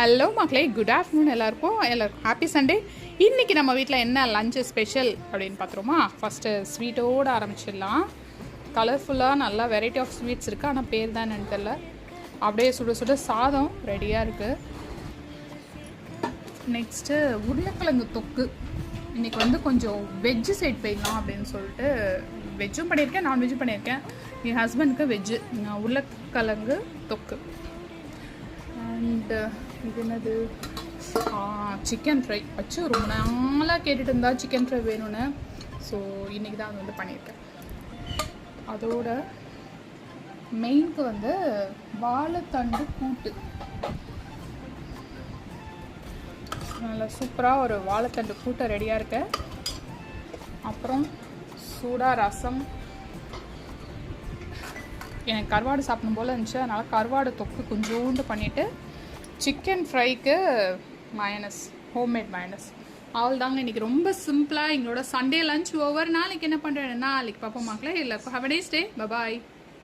Hello மக்களே, good afternoon. எல்லாருக்கும் happy Sunday. இன்றைக்கி நம்ம வீட்டில் என்ன லஞ்சு ஸ்பெஷல் அப்படின்னு பார்த்துருமா. ஃபஸ்ட்டு ஸ்வீட்டோடு ஆரம்பிச்சிடலாம். கலர்ஃபுல்லாக நல்லா வெரைட்டி ஆஃப் ஸ்வீட்ஸ் இருக்குது, ஆனால் பேர் தான் என்னன்னு தெரில. அப்படியே சுட சுட சாதம் ரெடியாக இருக்குது. நெக்ஸ்ட்டு உருளைக்கிழங்கு தொக்கு. இன்றைக்கி கொஞ்சம் வெஜ்ஜு சைட் போயிடலாம் அப்படின்னு சொல்லிட்டு வெஜ்ஜும் பண்ணியிருக்கேன், நான்வெஜ்ஜும் பண்ணியிருக்கேன். என் ஹஸ்பண்டுக்கு வெஜ்ஜு உருளைக்கிழங்கு தொக்கு. அண்டு இது என்னது, சிக்கன் ஃப்ரை வச்சு ரொம்ப நாளாக கேட்டுட்டு இருந்தால் சிக்கன் ஃப்ரை வேணும்னு. ஸோ இன்றைக்கி தான் அது பண்ணியிருக்கேன். அதோட மெயினுக்கு வாழைத்தண்டு கூட்டு. நல்லா சூப்பராக ஒரு வாழைத்தண்டு கூட்டை ரெடியாக இருக்கு. அப்புறம் சூடாக ரசம். எனக்கு கருவாடு சாப்பிடும் போல் இருந்துச்சு, அதனால் கருவாடு தொக்கு கொஞ்சோண்டு பண்ணிவிட்டு சிக்கன் ஃப்ரைக்கு மயனஸ், ஹோம்மேட் மயனஸ். அவள் தாங்க இன்றைக்கி ரொம்ப சிம்பிளாக எங்களோட சண்டே லஞ்ச் ஓவர். நாளைக்கு என்ன பண்ணுறேன், நாளைக்கு பார்ப்போம் மக்களே. இல்லை, have a nice day, bye bye.